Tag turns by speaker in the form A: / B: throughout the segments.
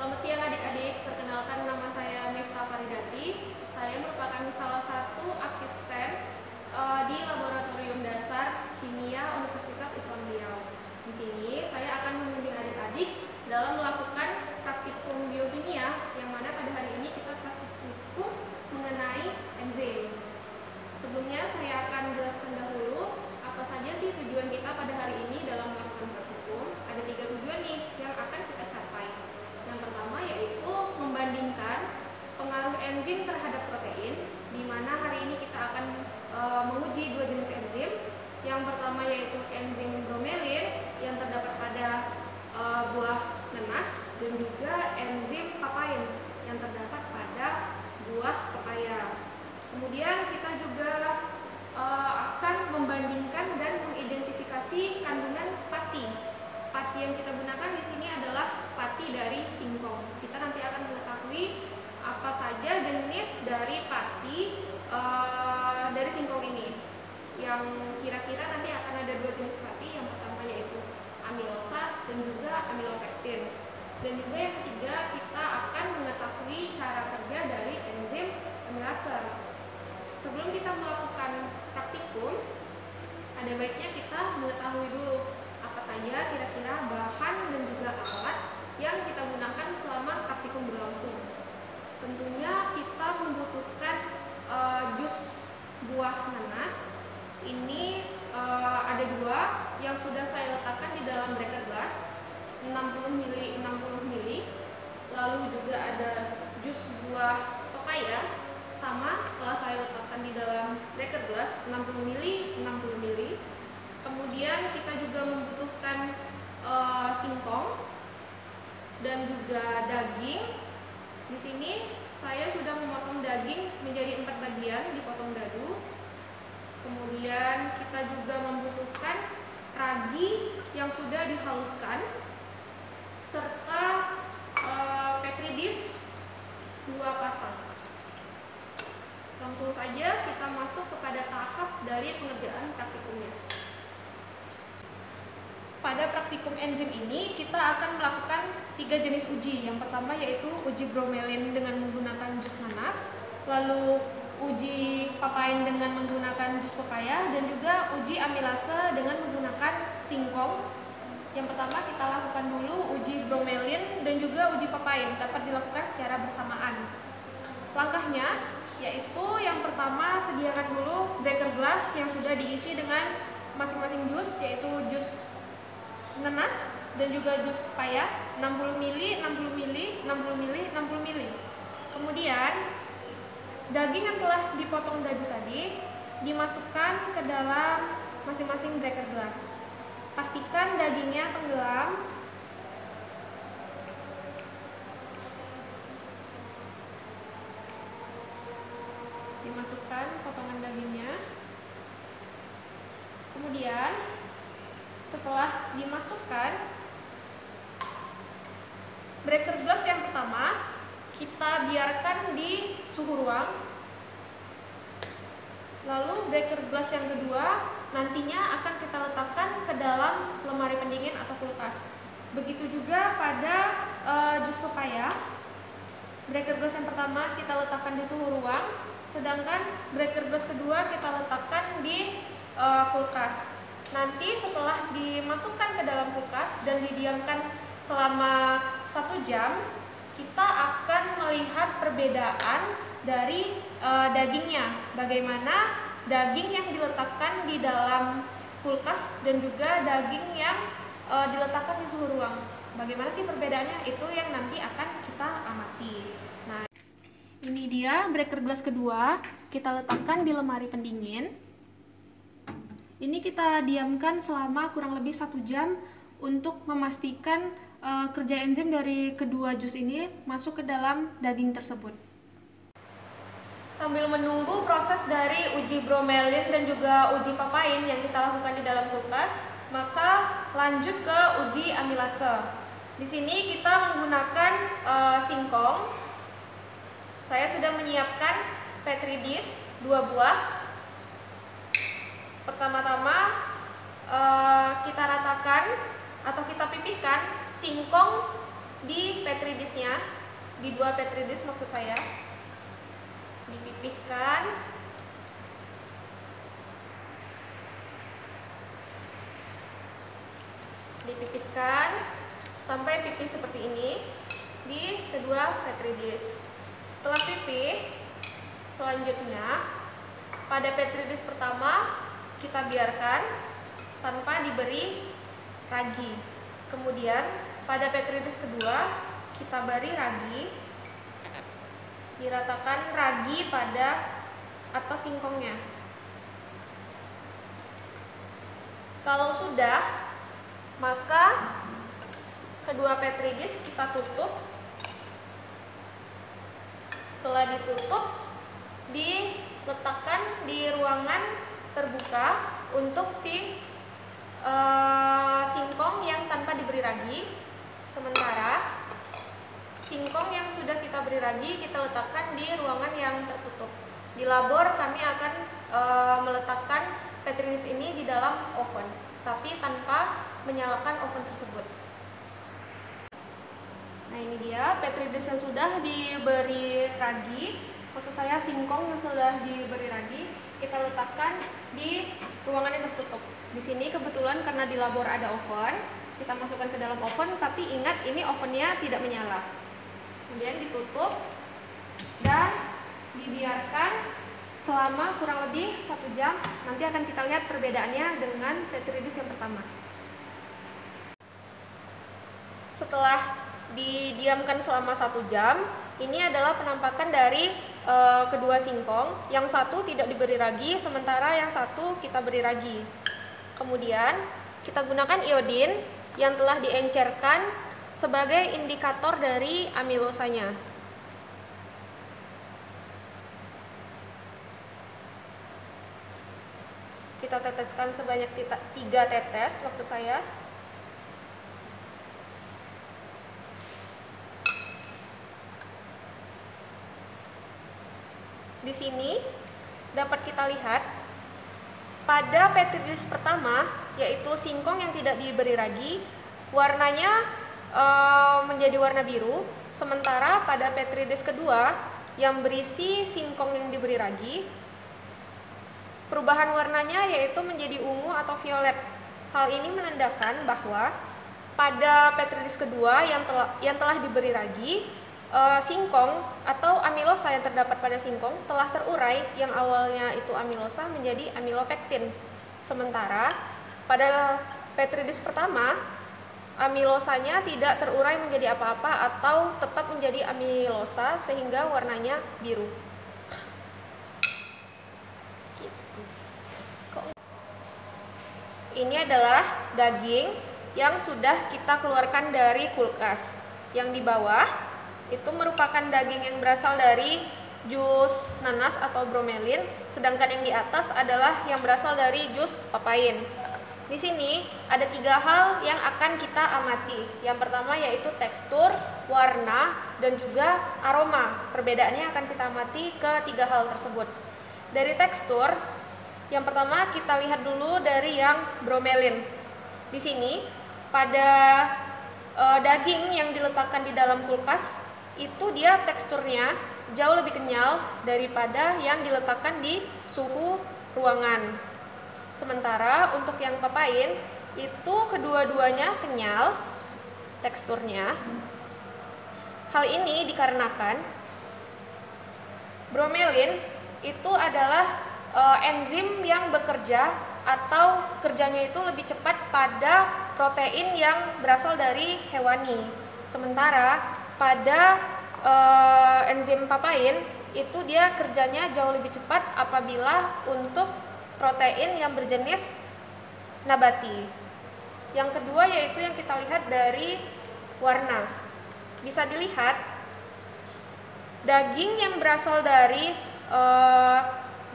A: Selamat siang adik-adik, perkenalkan nama saya Miftah Faridati. Saya merupakan salah satu asisten di Laboratorium Dasar Kimia Universitas Islam Riau. Di sini saya akan membimbing adik-adik dalam melakukan praktikum biokimia, yang mana pada hari ini kita praktikum mengenai enzim. Sebelumnya saya akan jelaskan dahulu apa saja sih tujuan kita pada hari ini dalam melakukan praktikum. Ada 3 tujuan nih yang akan kita capai. Yang pertama yaitu membandingkan pengaruh enzim terhadap protein, di mana hari ini kita akan menguji 2 jenis enzim. Yang pertama yaitu enzim bromelin yang terdapat pada buah nanas, dan juga enzim papain yang terdapat pada buah pepaya. Kemudian kita juga akan membandingkan dan mengidentifikasi kandungan pati. Pati yang kita gunakan di sini adalah pati dari singkong. Kita nanti akan mengetahui apa saja jenis dari pati dari singkong ini. Yang kira-kira nanti akan ada 2 jenis pati. Yang pertama yaitu amilosa dan juga amilopektin. Dan juga yang ketiga, kita akan mengetahui cara kerja dari enzim amilase. Sebelum kita melakukan praktikum, ada baiknya kita mengetahui dulu apa saja kira-kira bahan dan juga alat yang kita gunakan selama praktikum berlangsung. Tentunya kita membutuhkan jus buah nanas. Ini ada 2 yang sudah saya letakkan di dalam breaker glass, 60 ml 60 ml. Lalu juga ada jus buah pepaya, sama telah saya letakkan di dalam breaker glass 60 ml 60 ml. Kemudian kita juga membutuhkan singkong dan juga daging. Di sini saya sudah memotong daging menjadi 4 bagian, dipotong dadu. Kemudian kita juga membutuhkan ragi yang sudah dihaluskan, serta petri dish 2 pasang. Langsung saja kita masuk kepada tahap dari pengerjaan praktikumnya. Pada praktikum enzim ini kita akan melakukan 3 jenis uji. Yang pertama yaitu uji bromelin dengan menggunakan jus nanas, lalu uji papain dengan menggunakan jus pepaya, dan juga uji amilase dengan menggunakan singkong. Yang pertama kita lakukan dulu uji bromelin dan juga uji papain, dapat dilakukan secara bersamaan. Langkahnya yaitu yang pertama, sediakan dulu breaker glass yang sudah diisi dengan masing-masing jus, yaitu jus nanas dan juga jus pepaya 60 ml 60 ml 60 ml 60 ml. Kemudian daging yang telah dipotong dadu tadi dimasukkan ke dalam masing-masing breaker glass. Pastikan dagingnya tenggelam. Dimasukkan potongan dagingnya. Kemudian setelah dimasukkan breaker glass yang pertama, kita biarkan di suhu ruang. Lalu breaker glass yang kedua nantinya akan kita letakkan ke dalam lemari pendingin atau kulkas. Begitu juga pada jus pepaya. Breaker glass yang pertama kita letakkan di suhu ruang, sedangkan breaker glass kedua kita letakkan di kulkas. Nanti setelah dimasukkan ke dalam kulkas dan didiamkan selama 1 jam, kita akan melihat perbedaan dari dagingnya. Bagaimana daging yang diletakkan di dalam kulkas dan juga daging yang diletakkan di suhu ruang. Bagaimana sih perbedaannya? Itu yang nanti akan kita amati. Nah, ini dia breaker glass kedua, kita letakkan di lemari pendingin. Ini kita diamkan selama kurang lebih 1 jam untuk memastikan kerja enzim dari kedua jus ini masuk ke dalam daging tersebut. Sambil menunggu proses dari uji bromelin dan juga uji papain yang kita lakukan di dalam kulkas, maka lanjut ke uji amilase. Di sini kita menggunakan singkong. Saya sudah menyiapkan petri dish 2 buah. Pertama-tama kita ratakan atau kita pipihkan singkong di petri dish-nya, di 2 petri dish maksud saya. Dipipihkan. Dipipihkan sampai pipih seperti ini di kedua petri dish. Setelah pipih, selanjutnya pada petri dish pertama kita biarkan tanpa diberi ragi. Kemudian pada petri dish kedua kita beri ragi, diratakan ragi pada atas singkongnya. Kalau sudah, maka kedua petri dish kita tutup. Setelah ditutup, diletakkan di ruangan terbuka untuk singkong yang tanpa diberi ragi. Sementara singkong yang sudah kita beri ragi kita letakkan di ruangan yang tertutup. Di labor kami akan meletakkan petri dish ini di dalam oven, tapi tanpa menyalakan oven tersebut. Nah, ini dia petri dish yang sudah diberi ragi, maksud saya singkong yang sudah diberi ragi, kita letakkan di ruangan yang tertutup. Di sini kebetulan karena di labor ada oven, kita masukkan ke dalam oven, tapi ingat ini ovennya tidak menyala. Kemudian ditutup dan dibiarkan selama kurang lebih 1 jam. Nanti akan kita lihat perbedaannya dengan petri dish yang pertama. Setelah didiamkan selama 1 jam, ini adalah penampakan dari kedua singkong. Yang satu tidak diberi ragi, sementara yang satu kita beri ragi. Kemudian kita gunakan iodin yang telah diencerkan sebagai indikator dari amilosanya. Kita teteskan sebanyak 3 tetes maksud saya. Di sini dapat kita lihat pada petri dish pertama, yaitu singkong yang tidak diberi ragi, warnanya menjadi warna biru. Sementara pada petri dish kedua yang berisi singkong yang diberi ragi, perubahan warnanya yaitu menjadi ungu atau violet. Hal ini menandakan bahwa pada petri dish kedua yang telah diberi ragi, singkong atau amilosa yang terdapat pada singkong telah terurai, yang awalnya itu amilosa menjadi amilopektin. Sementara pada petri dish pertama, amilosanya tidak terurai menjadi apa-apa atau tetap menjadi amilosa sehingga warnanya biru. Ini adalah daging yang sudah kita keluarkan dari kulkas. Yang di bawah itu merupakan daging yang berasal dari jus nanas atau bromelin, sedangkan yang di atas adalah yang berasal dari jus papain. Di sini ada 3 hal yang akan kita amati. Yang pertama yaitu tekstur, warna, dan juga aroma. Perbedaannya akan kita amati ke 3 hal tersebut. Dari tekstur, yang pertama kita lihat dulu dari yang bromelin. Di sini pada daging yang diletakkan di dalam kulkas itu dia teksturnya jauh lebih kenyal daripada yang diletakkan di suhu ruangan. Sementara untuk yang papain itu kedua-duanya kenyal teksturnya. Hal ini dikarenakan bromelin itu adalah enzim yang bekerja atau kerjanya itu lebih cepat pada protein yang berasal dari hewani. Sementara pada enzim papain itu dia kerjanya jauh lebih cepat apabila untuk protein yang berjenis nabati. Yang kedua yaitu yang kita lihat dari warna. Bisa dilihat daging yang berasal dari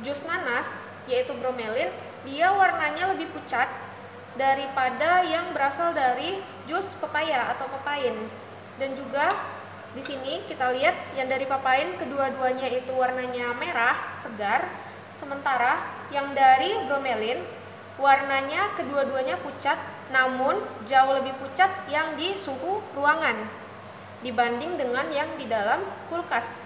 A: jus nanas yaitu bromelin, dia warnanya lebih pucat daripada yang berasal dari jus pepaya atau papain. Dan juga di sini kita lihat yang dari papain kedua-duanya itu warnanya merah segar, sementara yang dari bromelin warnanya kedua-duanya pucat, namun jauh lebih pucat yang di suhu ruangan. dibanding dengan yang di dalam kulkas.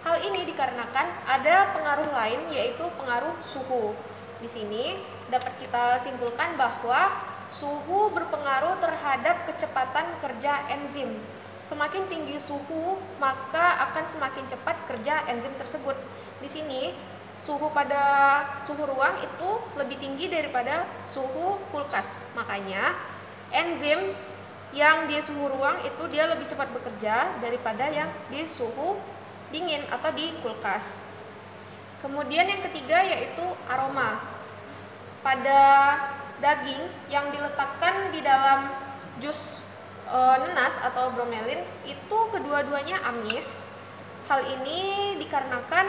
A: Hal ini dikarenakan ada pengaruh lain, yaitu pengaruh suhu. Di sini dapat kita simpulkan bahwa suhu berpengaruh terhadap kecepatan kerja enzim. Semakin tinggi suhu, maka akan semakin cepat kerja enzim tersebut. Di sini suhu pada suhu ruang itu lebih tinggi daripada suhu kulkas. Makanya enzim yang di suhu ruang itu dia lebih cepat bekerja daripada yang di suhu dingin atau di kulkas. Kemudian yang ketiga yaitu aroma. Pada daging yang diletakkan di dalam jus nenas atau bromelin itu kedua-duanya amis. Hal ini dikarenakan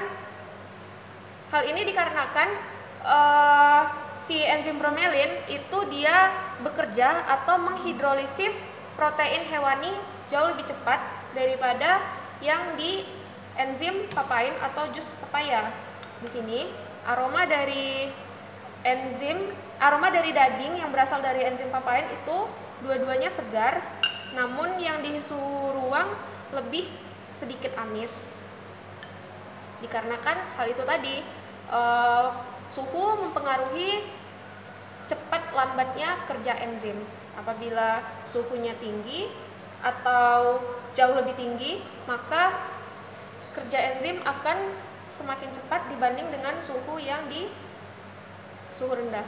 A: si enzim bromelin itu dia bekerja atau menghidrolisis protein hewani jauh lebih cepat daripada yang di enzim papain atau jus pepaya. Di sini aroma dari daging yang berasal dari enzim papain itu dua-duanya segar, namun yang di suhu ruang lebih sedikit amis. Dikarenakan hal itu tadi, suhu mempengaruhi cepat lambatnya kerja enzim. Apabila suhunya tinggi atau jauh lebih tinggi, maka kerja enzim akan semakin cepat dibanding dengan suhu yang di suhu rendah.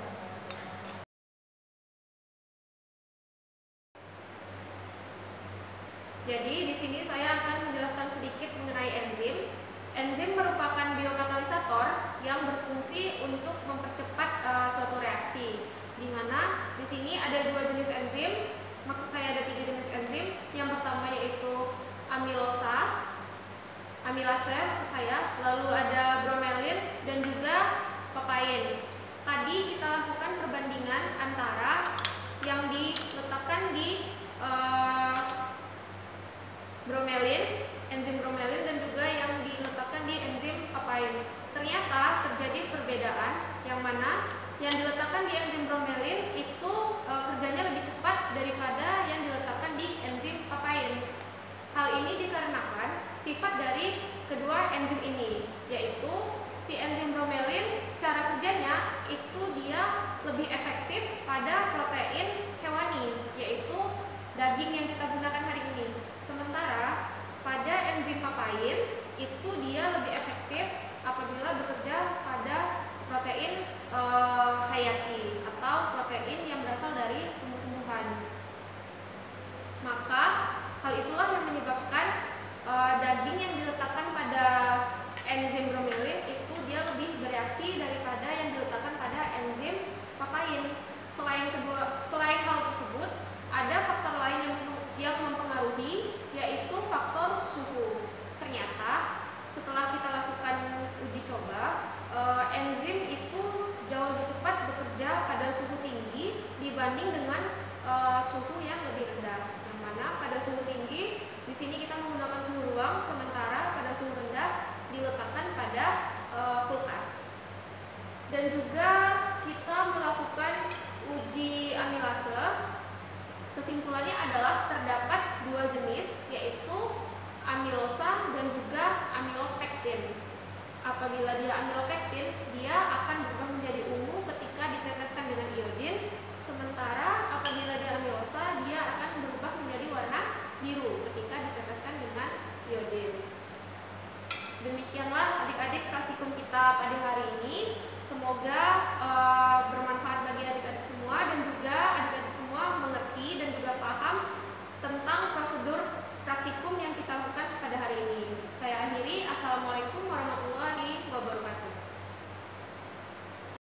A: Jadi di sini saya akan menjelaskan sedikit mengenai enzim. Enzim merupakan biokatalisator yang berfungsi untuk mempercepat suatu reaksi. Di mana di sini ada dua jenis enzim. Maksud saya ada tiga jenis enzim. Yang pertama yaitu amilase maksud saya, lalu ada bromelin dan juga papain. Tadi kita lakukan perbandingan antara yang diletakkan di enzim bromelin dan juga yang diletakkan di enzim papain. Ternyata terjadi perbedaan, yang mana yang diletakkan di enzim bromelin itu kerjanya lebih cepat daripada yang diletakkan di enzim papain. Hal ini dikarenakan sifat dari kedua enzim ini, yaitu si enzim bromelin cara kerjanya itu dia lebih efektif pada protein hewani, yaitu daging yang kita gunakan hari ini. Sementara pada enzim papain itu dia lebih efektif apabila bekerja pada protein hayati atau protein yang berasal dari tumbuh-tumbuhan. Maka hal itulah yang menyebabkan daging yang diletakkan pada enzim bromelin itu dia lebih bereaksi daripada yang diletakkan pada enzim papain. Selain hal tersebut, ada faktor lain yang mempengaruhi, yaitu faktor suhu. Ternyata setelah kita lakukan uji coba, enzim itu jauh lebih cepat bekerja pada suhu tinggi dibanding dengan suhu yang lebih rendah. Yang mana pada suhu tinggi di sini kita menggunakan suhu ruang, sementara pada suhu rendah diletakkan pada kulkas. Dan juga kita melakukan uji amilase. Kesimpulannya adalah terdapat dua jenis, yaitu amilosa dan juga amilopektin. Apabila dia amilopektin, dia akan berubah menjadi ungu ketika diteteskan dengan iodin. Sementara apabila dia amilosa, dia akan